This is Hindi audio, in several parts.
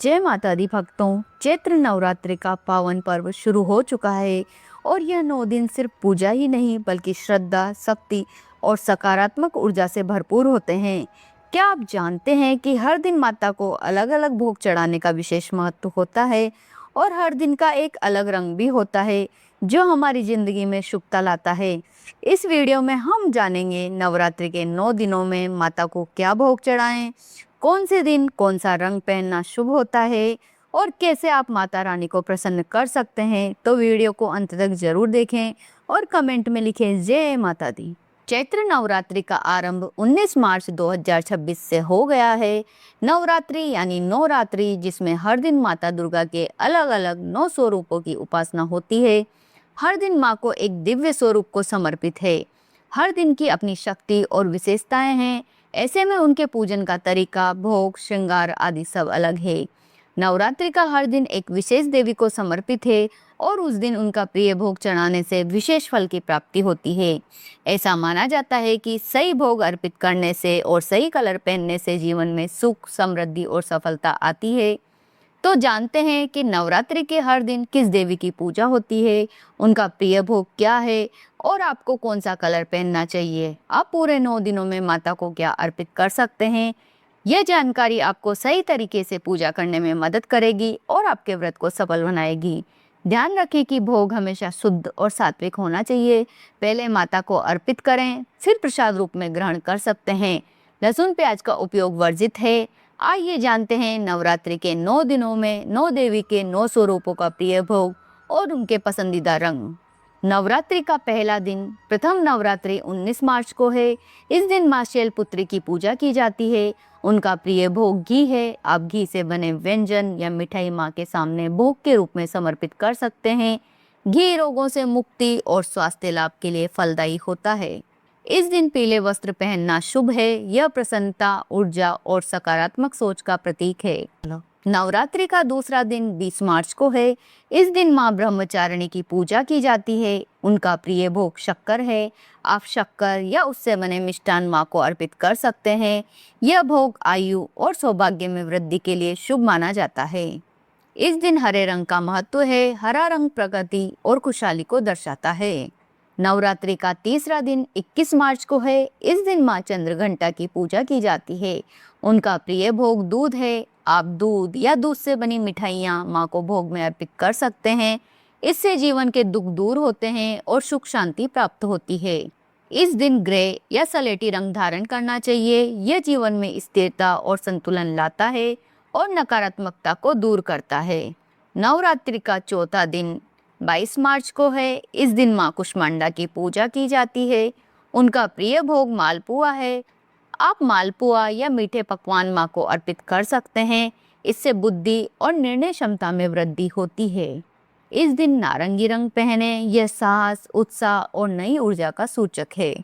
जय माता दी भक्तों, चैत्र नवरात्रि का पावन पर्व शुरू हो चुका है और यह 9 दिन सिर्फ पूजा ही नहीं बल्कि श्रद्धा, शक्ति और सकारात्मक ऊर्जा से भरपूर होते हैं। क्या आप जानते हैं कि हर दिन माता को अलग-अलग भोग चढ़ाने का विशेष महत्व होता है और हर दिन का एक अलग रंग भी होता है जो हमारी जिंदगी में शुभता लाता है। इस वीडियो में हम जानेंगे नवरात्रि के 9 दिनों में माता को क्या भोग चढ़ाएं, कौन से दिन कौन सा रंग पहनना शुभ होता है और कैसे आप माता रानी को प्रसन्न कर सकते हैं। तो वीडियो को अंत तक जरूर देखें और कमेंट में लिखें जय माता दी। चैत्र नवरात्रि का आरंभ 19 मार्च 2026 से हो गया है। नवरात्रि यानी नवरात्रि जिसमें हर दिन माता दुर्गा के अलग अलग 9 स्वरूपों की उपासना होती है। हर दिन माँ को एक दिव्य स्वरूप को समर्पित है। हर दिन की अपनी शक्ति और विशेषताएं हैं। ऐसे में उनके पूजन का तरीका, भोग, श्रृंगार आदि सब अलग है। नवरात्रि का हर दिन एक विशेष देवी को समर्पित है और उस दिन उनका प्रिय भोग चढ़ाने से विशेष फल की प्राप्ति होती है। ऐसा माना जाता है कि सही भोग अर्पित करने से और सही कलर पहनने से जीवन में सुख, समृद्धि और सफलता आती है। तो जानते हैं कि नवरात्रि के हर दिन किस देवी की पूजा होती है, उनका प्रिय भोग क्या है और आपको कौन सा कलर पहनना चाहिए। आप पूरे 9 दिनों में माता को क्या अर्पित कर सकते हैं। यह जानकारी आपको सही तरीके से पूजा करने में मदद करेगी और आपके व्रत को सफल बनाएगी। ध्यान रखें कि भोग हमेशा शुद्ध और सात्विक होना चाहिए। पहले माता को अर्पित करें, फिर प्रसाद रूप में ग्रहण कर सकते हैं। लहसुन प्याज का उपयोग वर्जित है। आइए जानते हैं नवरात्रि के 9 दिनों में 9 देवी के 9 स्वरूपों का प्रिय भोग और उनके पसंदीदा रंग। नवरात्रि का पहला दिन प्रथम नवरात्रि 19 मार्च को है। इस दिन माँ शैलपुत्री की पूजा की जाती है। उनका प्रिय भोग घी है। आप घी से बने व्यंजन या मिठाई माँ के सामने भोग के रूप में समर्पित कर सकते हैं। घी रोगों से मुक्ति और स्वास्थ्य लाभ के लिए फलदायी होता है। इस दिन पीले वस्त्र पहनना शुभ है। यह प्रसन्नता, ऊर्जा और सकारात्मक सोच का प्रतीक है। नवरात्रि का दूसरा दिन 20 मार्च को है। इस दिन माँ ब्रह्मचारिणी की पूजा की जाती है। उनका प्रिय भोग शक्कर है। आप शक्कर या उससे बने मिष्ठान माँ को अर्पित कर सकते हैं। यह भोग आयु और सौभाग्य में वृद्धि के लिए शुभ माना जाता है। इस दिन हरे रंग का महत्व है। हरा रंग प्रगति और खुशहाली को दर्शाता है। नवरात्रि का तीसरा दिन 21 मार्च को है। इस दिन माँ चंद्रघंटा की पूजा की जाती है। उनका प्रिय भोग दूध है। आप दूध या दूध से बनी मिठाइयाँ माँ को भोग में अर्पित कर सकते हैं। इससे जीवन के दुख दूर होते हैं और सुख शांति प्राप्त होती है। इस दिन ग्रे या सलेटी रंग धारण करना चाहिए। यह जीवन में स्थिरता और संतुलन लाता है और नकारात्मकता को दूर करता है। नवरात्रि का चौथा दिन 22 मार्च को है। इस दिन माँ कुष्मांडा की पूजा की जाती है। उनका प्रिय भोग मालपुआ है। आप मालपुआ या मीठे पकवान माँ को अर्पित कर सकते हैं। इससे बुद्धि और निर्णय क्षमता में वृद्धि होती है। इस दिन नारंगी रंग पहने। यह साहस, उत्साह और नई ऊर्जा का सूचक है।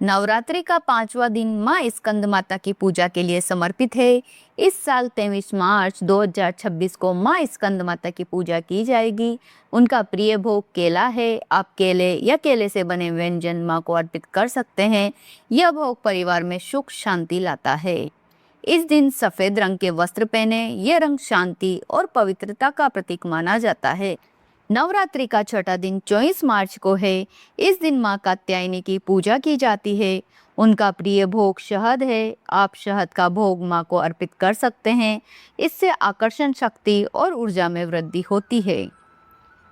नवरात्रि का 5वां दिन माँ स्कंद माता की पूजा के लिए समर्पित है। इस साल 23 मार्च 2026 को माँ स्कंद माता की पूजा की जाएगी। उनका प्रिय भोग केला है। आप केले या केले से बने व्यंजन माँ को अर्पित कर सकते हैं। यह भोग परिवार में सुख शांति लाता है। इस दिन सफेद रंग के वस्त्र पहने। यह रंग शांति और पवित्रता का प्रतीक माना जाता है। नवरात्रि का छठा दिन 24 मार्च को है। इस दिन माँ कात्यायनी की पूजा की जाती है। उनका प्रिय भोग शहद है। आप शहद का भोग माँ को अर्पित कर सकते हैं। इससे आकर्षण शक्ति और ऊर्जा में वृद्धि होती है।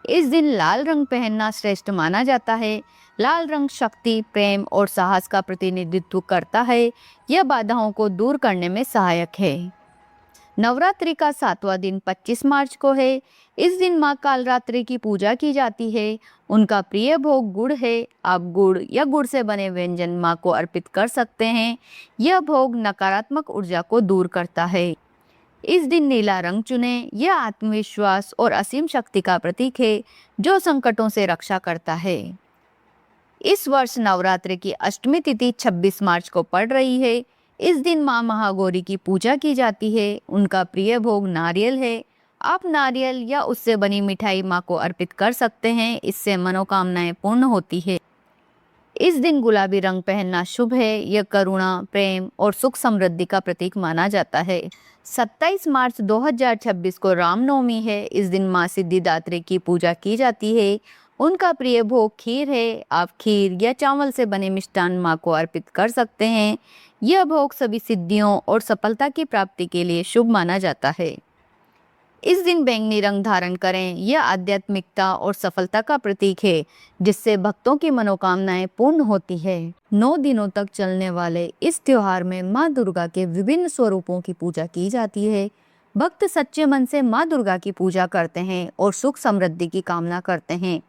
इस दिन लाल रंग पहनना श्रेष्ठ माना जाता है। लाल रंग शक्ति, प्रेम और साहस का प्रतिनिधित्व करता है। यह बाधाओं को दूर करने में सहायक है। नवरात्रि का 7वां दिन 25 मार्च को है। इस दिन माँ कालरात्रि की पूजा की जाती है। उनका प्रिय भोग गुड़ है। आप गुड़ या गुड़ से बने व्यंजन माँ को अर्पित कर सकते हैं। यह भोग नकारात्मक ऊर्जा को दूर करता है। इस दिन नीला रंग चुनें। यह आत्मविश्वास और असीम शक्ति का प्रतीक है जो संकटों से रक्षा करता है। इस वर्ष नवरात्रि की अष्टमी तिथि 26 मार्च को पड़ रही है। इस दिन माँ महागौरी की पूजा की जाती है। उनका प्रिय भोग नारियल है। आप नारियल या उससे बनी मिठाई माँ को अर्पित कर सकते हैं। इससे मनोकामनाएं पूर्ण होती है। इस दिन गुलाबी रंग पहनना शुभ है। यह करुणा, प्रेम और सुख समृद्धि का प्रतीक माना जाता है। 27 मार्च 2026 को रामनवमी है। इस दिन माँ सिद्धिदात्री की पूजा की जाती है। उनका प्रिय भोग खीर है। आप खीर या चावल से बने मिष्टान माँ को अर्पित कर सकते हैं। यह भोग सभी सिद्धियों और सफलता की प्राप्ति के लिए शुभ माना जाता है। इस दिन बैंगनी रंग धारण करें। यह आध्यात्मिकता और सफलता का प्रतीक है, जिससे भक्तों की मनोकामनाएं पूर्ण होती है। 9 दिनों तक चलने वाले इस त्योहार में माँ दुर्गा के विभिन्न स्वरूपों की पूजा की जाती है। भक्त सच्चे मन से माँ दुर्गा की पूजा करते हैं और सुख समृद्धि की कामना करते हैं।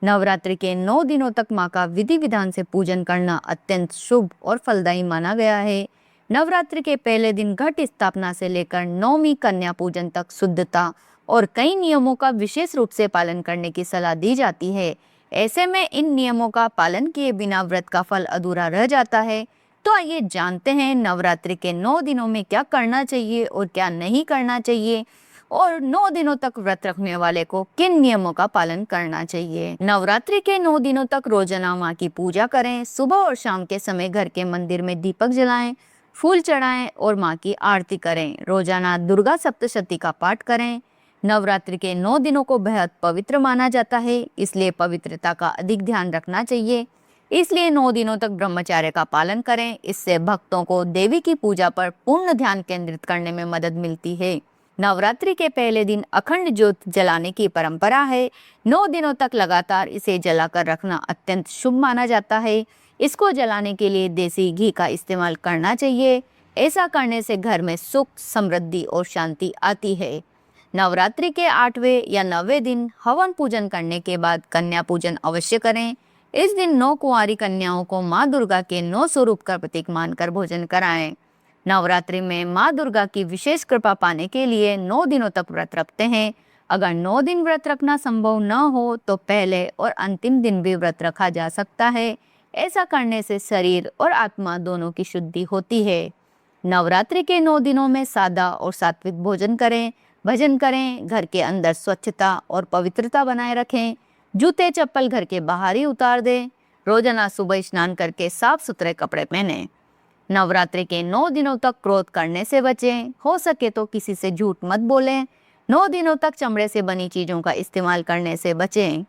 नवरात्रि के 9 दिनों तक माँ का विधि विधान से पूजन करना अत्यंत शुभ और फलदायी माना गया है। नवरात्रि के पहले दिन घट स्थापना से लेकर नौवीं कन्या पूजन तक शुद्धता और कई नियमों का विशेष रूप से पालन करने की सलाह दी जाती है। ऐसे में इन नियमों का पालन किए बिना व्रत का फल अधूरा रह जाता है। तो आइए जानते हैं नवरात्रि के 9 दिनों में क्या करना चाहिए और क्या नहीं करना चाहिए, और 9 दिनों तक व्रत रखने वाले को किन नियमों का पालन करना चाहिए। नवरात्रि के 9 दिनों तक रोजाना माँ की पूजा करें। सुबह और शाम के समय घर के मंदिर में दीपक जलाएं, फूल चढ़ाएं और माँ की आरती करें। रोजाना दुर्गा सप्तशती का पाठ करें। नवरात्रि के 9 दिनों को बेहद पवित्र माना जाता है, इसलिए पवित्रता का अधिक ध्यान रखना चाहिए। इसलिए 9 दिनों तक ब्रह्मचर्य का पालन करें। इससे भक्तों को देवी की पूजा पर पूर्ण ध्यान केंद्रित करने में मदद मिलती है। नवरात्रि के पहले दिन अखंड ज्योत जलाने की परंपरा है। 9 दिनों तक लगातार इसे जलाकर रखना अत्यंत शुभ माना जाता है। इसको जलाने के लिए देसी घी का इस्तेमाल करना चाहिए। ऐसा करने से घर में सुख, समृद्धि और शांति आती है। नवरात्रि के 8वें या 9वें दिन हवन पूजन करने के बाद कन्या पूजन अवश्य करें। इस दिन 9 कुंवारी कन्याओं को माँ दुर्गा के 9 स्वरूप का प्रतीक मानकर भोजन कराएं। नवरात्रि में माँ दुर्गा की विशेष कृपा पाने के लिए 9 दिनों तक व्रत रखते हैं। अगर 9 दिन व्रत रखना संभव न हो तो पहले और अंतिम दिन भी व्रत रखा जा सकता है। ऐसा करने से शरीर और आत्मा दोनों की शुद्धि होती है। नवरात्रि के 9 दिनों में सादा और सात्विक भोजन करें, भजन करें, घर के अंदर स्वच्छता और पवित्रता बनाए रखें। जूते चप्पल घर के बाहर ही उतार दें। रोजाना सुबह स्नान करके साफ सुथरे कपड़े पहनें। नवरात्रि के 9 दिनों तक क्रोध करने से बचें। हो सके तो किसी से झूठ मत बोलें। 9 दिनों तक चमड़े से बनी चीजों का इस्तेमाल करने से बचें।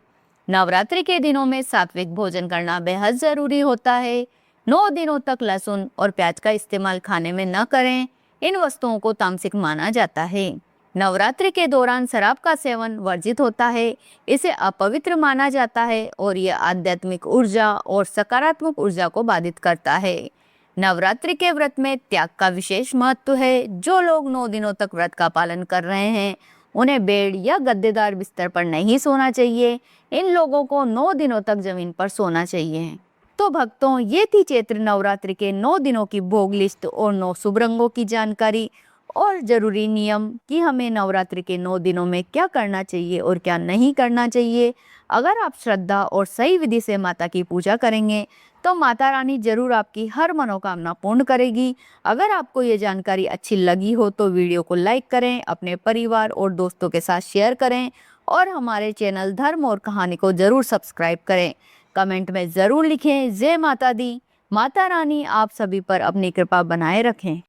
नवरात्रि के दिनों में सात्विक भोजन करना बेहद जरूरी होता है। 9 दिनों तक लहसुन और प्याज का इस्तेमाल खाने में न करें। इन वस्तुओं को तामसिक माना जाता है। नवरात्रि के दौरान शराब का सेवन वर्जित होता है। इसे अपवित्र माना जाता है और यह आध्यात्मिक ऊर्जा और सकारात्मक ऊर्जा को बाधित करता है। नवरात्रि के व्रत में त्याग का विशेष महत्व है। जो लोग 9 दिनों तक व्रत का पालन कर रहे हैं उन्हें बेड या गद्देदार बिस्तर पर नहीं सोना चाहिए। इन लोगों को 9 दिनों तक जमीन पर सोना चाहिए। तो भक्तों, ये थी चैत्र नवरात्रि के 9 दिनों की भोग लिस्ट और 9 शुभ रंगों की जानकारी और जरूरी नियम कि हमें नवरात्रि के 9 दिनों में क्या करना चाहिए और क्या नहीं करना चाहिए। अगर आप श्रद्धा और सही विधि से माता की पूजा करेंगे तो माता रानी जरूर आपकी हर मनोकामना पूर्ण करेगी। अगर आपको ये जानकारी अच्छी लगी हो तो वीडियो को लाइक करें, अपने परिवार और दोस्तों के साथ शेयर करें और हमारे चैनल धर्म और कहानी को जरूर सब्सक्राइब करें। कमेंट में जरूर लिखें जय माता दी। माता रानी आप सभी पर अपनी कृपा बनाए रखें।